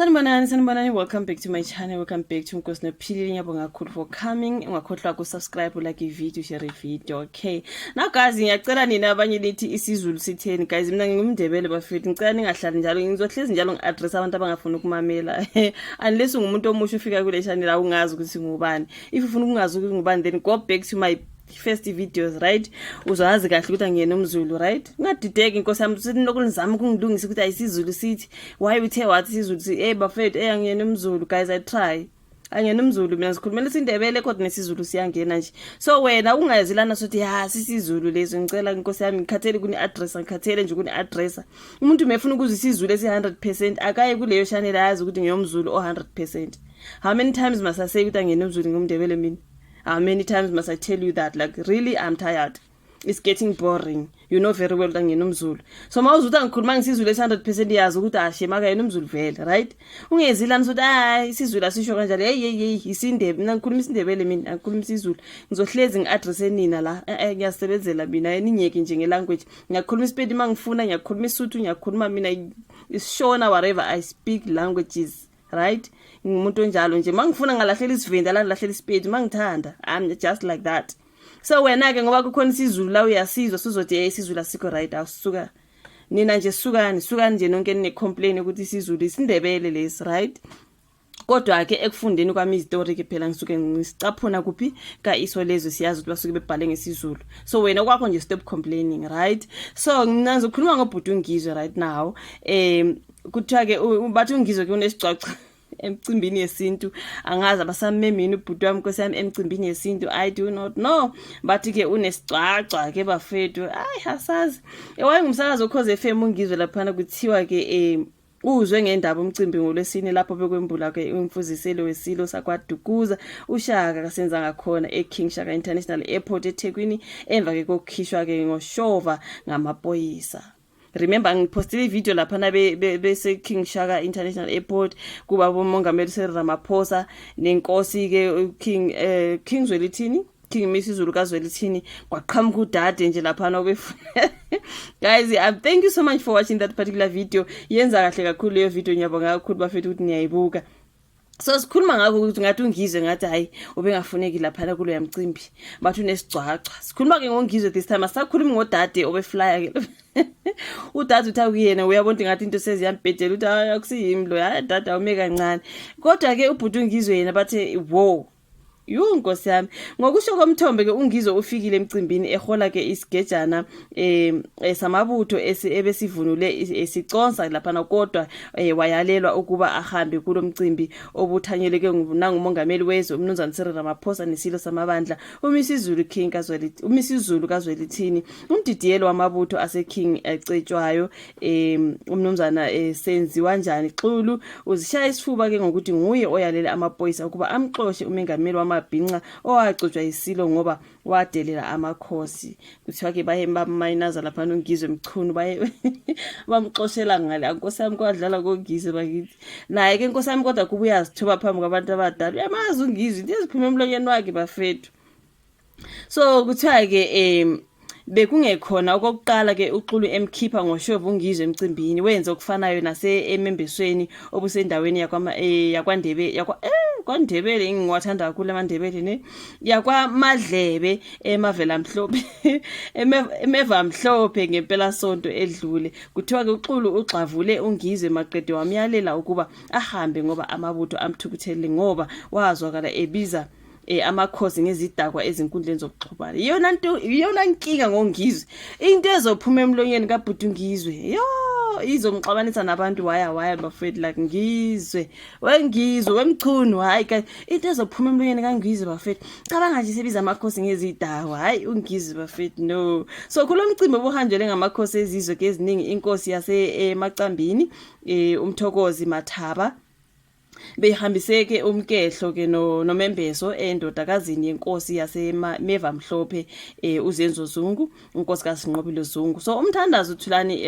Sanibonani, welcome back to my channel. Welcome back to uNgizwe. Ngiyabonga kakhulu for coming. Ungakhohlwa ku subscribe, like video, share video. Okay. Now guys, ngiyacela nina abanye lithi isiZulu sitheni. Guys, mina ngingumndebele bafethu. Ngicela ningahlali njalo. Ngizohlezi njalo ngi-address abantu abangafuni ukumamela. Unless ungumuntu omusha ufika kule channel awungazi ukuthi ngubani. If ufuna ukungazi ukuthi ngubani, then go back to my first videos, right? Uzazi kahle ukuthi angiyena umZulu, right? Ungadideki inkosi yami sithi nokulizama ukungilungisa ukuthi ayisizulu sithi. Why uthe wathi isizulu sithi bafethu angiyena umZulu. Guys, I try. Angiyena umZulu mina sikhulumela isindebele kodwa nesizulu siyangena nje. So wena ungayazilana sothi sisizulu lezo ngicela inkosi yami ngikhathele kuni address ngikhathele nje kuni addressa. Umuntu mefuna ukuzwa isizulu esi 100% akaye kuleyo channel ayazi ukuthi ngiyomZulu 100%. How many times must I say ukuthi angiyena umZulu ngumndebele mina? How many times must I tell you that? Like, really, I'm tired. It's getting boring. You know very well that ngiyena umZulu. So mawuzuthi ngikhuluma ngisizulu 100% yazi ukuthi shema kayena umZulu vele, right? Ungezilana sothi isizulu asisho kanjalo. Hey isindebe. Mina ngikhuluma isindebele mina, ngikhuluma isizulu. Ngizohlezi ngi-address nina la. Ngiyasebenzela mina ninyeke nje ngelanguage. Ngiyakhuluma iSpedi mangifuna, ngiyakhuluma iSotho, ngiyakhuluma mina iShona whatever I speak languages. Right? Ngumuntu onjalo nje mangifuna ngalahlela isivenda la ngilahlela iSpedi mangithanda. I'm just like that. So wena ke ngoba kukhona isizulu la uyasizwa sizothi isizulu asikho right awusuka. Nina nje sukani nje nonke nine complain ukuthi isizulu isindebele lesi, right? Kodwa ke ekufundeni kwami izitori ke phela ngisuke ngisicaphuna kuphi ka iso lezo siyazi ukuthi basuke bebhale ngesizulu. So wena kwakho nje stop complaining, right? So nginazokhuluma ngobhuti uNgizwe right now. Kuthiwa ke bathi uNgizwe ke unesicwaca emcimbini yesintu angazi abasamemini ubhuti wami Nkosi yami emcimbini yesintu I do not know but ke unesicwaca ke bafethu hasazi wayengumsakazo Cause FM uNgizwe lapha kuthiwa ke uzwe ngendaba umcimbi ngolwesine lapho bekwembula ke umfuziselo wesilo sakwaDukuza uShaka kasenza ngakhona eKing Shaka International Airpot eThekwini emva ke kokukhishwa ke ngoshova ngamapolisa. Remember ngipostile video lapha na bese King Shaka International Airport kuba bomongameli Ramaphosa nenkosi ke King Zwelithini King Misizulu kaZwelithini kwaqhamuka udade nje lapha na guys, thank you so much for watching that particular video. Yenza kahle kakhulu leyo video ngiyabonga kakhulu bafethu ukuthi niyayibuka. So sikhuluma ngakho ukuthi ngathi uNgizwe ngathi ubengafuneki lapha kulo yamcimbi bathi unesicwaca. Sikhuluma ke ngoNgizwe this time asakhulumi ngodade obeflyer ke. Udade utha kuyena uyabona ngathi into seziyambhedela uthi akusiyimi lo dada ume kancane. Kodwa ke ubhuti uNgizwe yena bathe wow. Nkosi yami ngokusho komthombe ke uNgizwe ufikile emcimbini ehola ke isigejana samabutho ebesivunule isiconsa lapha na kodwa wayalelwa ukuba ahambe kulo mcimbi obuthanyeleke nangumongameli wezwe umnumzana Ramaphosa nesilo samabandla uMisizulu kaZwelithini umdidiyelo wamabutho aseKing ecetshwayo umnumzana senziwa njani xulu uzishaya isifuba ke ngokuthi nguye oyalela amapolisa ukuba amxoshe umengameli wamabhinqa owacotshwa isilo ngoba wadelela amakhosi. Kuthiwa ke bahemba mayinaza lapha uNgizwe Mchunu bamxoshela ngale Nkosi yami kwadlala koNgizwe bakithi naye ke Nkosi yami kodwa kubuya yazithoba phambi kwabantu abadala uyamazi uNgizwe into eziphuma emlonyeni wakhe bafethu. So kuthiwa ke bekungekhona okokuqala ke uxulu emkhipha ngoshovu uNgizwe emcimbini wenza okufanayo nase emembesweni obusendaweni kwaNdebele ngiwathanda kakhulu amaNdebele ne yakwaMadlebe emavela mhlophe emeva mhlophe ngempela sonto edlule. Kuthiwa ke uxulu uxavule uNgizwe maqede wamyalela ukuba ahambe ngoba amabutho amthukuthelele ngoba wazwakala ebiza amakhosi ngezidakwa ezinkundleni zokuxhumana. Iyona nkinga ngoNgizwe into ezophuma emlonyeni kabhuti uNgizwe izomxabanisa nabantu waya bafethu like Ngizwe wemchunu ka into ezophuma emlonyeni kaNgizwe bafethu cabanga nje sebiza amakhosi ngezidakwa uNgizwe bafethu no. So kulo mcimbi obuhanjelwe ngamakhosi ezizwe ke eziningi inkosi yase emacambini uMthokozi Mathaba behambiseke umkehlo ke nomembeso endodakazini yenkosi yasemeva mhlophe uZenzo Zungu inkosi kaSinqobile Zungu. So umthandazo uthulani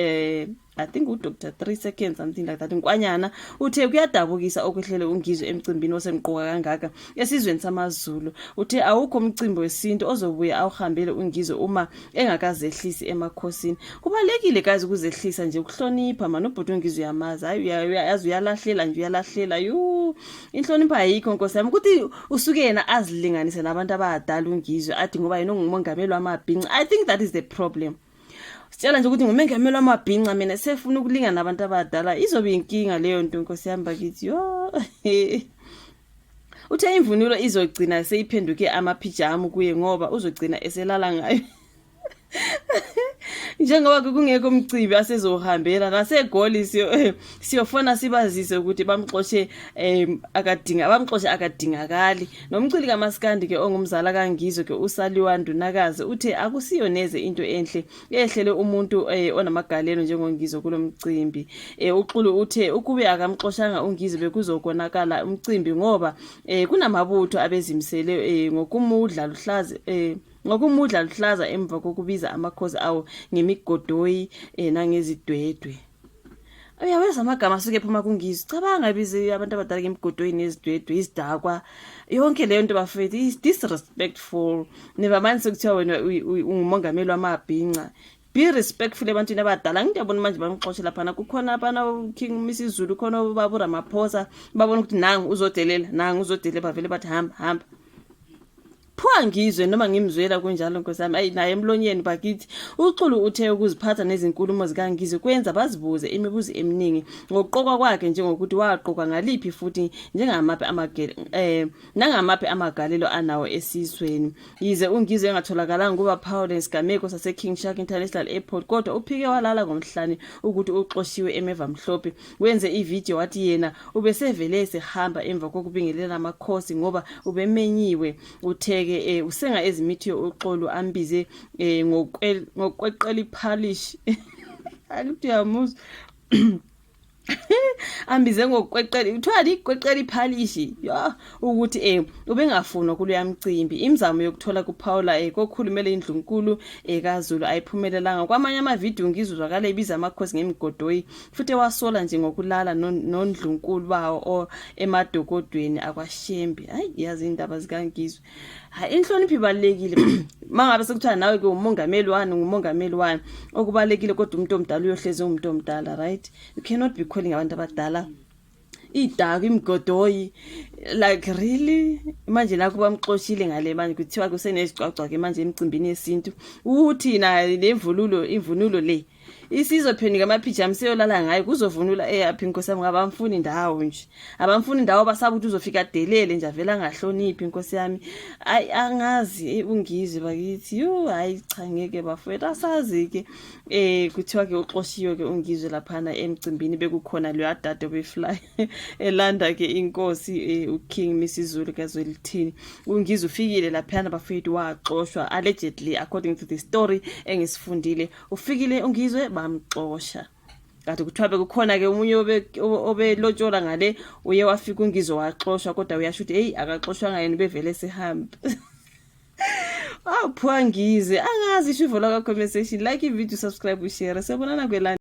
I think uDr 3 seconds something like that. Nkwanyana uthe kuyadabukisa okwehlele uNgizwe emcimbini osemqoka kangaka esizweni samaZulu. Uthe awukho umcimbi wesintu ozobuya awuhambele uNgizwe uma engakazehlisi emakhosini. Kubalekile kazi ukuzehlisa nje ukuhlonipha manje ubhuti uNgizwe yamazi. Hayi uyazi uyalahlela nje uyalahlela. Inhlonipho ayikho Nkosi yami ukuthi usuke yena azilinganise nabantu abadala uNgizwe athi ngoba yena ungumongameli wamabhinqa. I think that is the problem. Sitshela nje ukuthi ngumengameli wamabhinqa mina sefuna ukulingana nabantu abadala izobe inkinga leyo nto Nkosi yami bakithi uthe imvunulo izogcina seyiphenduke amapijama kuye ngoba uzogcina eselala ngayo njengoba kungekho umcimbi asezohambela nasegoli siyofona sibazise ukuthi bamxoshe akadingakali nomculi kaMaskandi ke ongumzala kaNgizwe ke uSaliwa Ndunakazi uthe akusiyo neze into enhle ehlele umuntu onamagalelo njengoNgizwe kulomcimbi uxulu uthe ukube akamxoshanga uNgizwe bekuzokonakala umcimbi ngoba kunamabutho abezimisele ngokumudla luhlaza emva kokubiza amakhosi awo ngemigodoyi nangezidwedwe. Uyaweza amagama asuke ephuma kuNgizwe. Cabanga ibize abantu abadala ngemigodoyi nezidwedwe izidakwa. Yonke leyo nto bafethu is disrespectful. Never mind sekuthiwa wena ungumongameli wamabhinqa. Be respectful ebantwini abadala. Ngiyabona manje bamxoshela phana kukhona abana uKing Mrs Zulu khona ubaba uRamaphosa babona ukuthi nangu uzodelela bavele bathi hamba. Phuwa Ngizwe noma ngimzwela kunjalo Nkosi yami naye emlonyeni bakithi uxulu uthe ukuziphatha nezinkulumo zikaNgizwe kwenza bazibuze imibuzo eminingi ngokuqokwa kwakhe njengokuthi waqokwa ngaliphi futhi nangamaphi amagalelo anawo esizweni yize uNgizwe engatholakalanga kuba Paul esigameko sase King Shaka International Airpot kodwa uphike walala ngomhlanje ukuthi uxoshiwe emeva mhlophe wenze ivideo wathi yena ubesevele sehamba emva kokubingelela amakhosi ngoba ubemenyiwe utheke usenga ezimithiyo uxolo ambize ngokweqela iphalish akuthi yamuza ambize ngokweqela uthwali ikweqela iphalishi ukuthi ubengafuna kuloya mcimbi imizamo yokuthola kuPaula kokhulumela indlunkulu kaZulu ayiphumelelanga kwamanye amavideo Ngizwe zwakala ibiza amakhosi ngemigodoyi futhi wasola nje ngokulala nondlunkulu bawo emadokodweni akwashembe hayi yazi indaba zikaNgizwe inhlonipho ibalekile mangabe sekuthiwa nawe ke umongameli wani okubalekile kodwa umuntu omdala uyohleze umuntu omdala right you cannot be calling abantu abadala idaka imigodoyi like really manje la kuba mxoshile ngale manje kuthiwa kusenezicwacwa ke manje emcimbini yesintu uthi na imvunulo le isizophenika amapijama seyolala ngayo kuzovunula eyaphi Nkosi yami ngabamfuni indawo nje abamfuni indawo basaba ukuthi uzofika delele nje avela ngahloniphi Nkosi yami angazi uNgizwe bakithi hayi cha ngeke bafethu asazi ke kuthiwa ke uxoshiwe ke uNgizwe laphana emcimbini bekukhona lo yadade befly elanda ke inkosi uKing Mrs Zulu kaZwelithini uNgizwe ufikile laphana bafethu waxoshwa allegedly according to the story engisifundile ufikile uNgizwe bamxosha kade kuthiwa bekukhona ke umunye obelotshola ngale uye wafika uNgizwe waxoshwa kodwa uyasho ukuthi akaxoshwanga yena bevele sehamba Phuwa Ngizwe angazi isho ivula ka comment section like i video subscribe share sebonana kwelana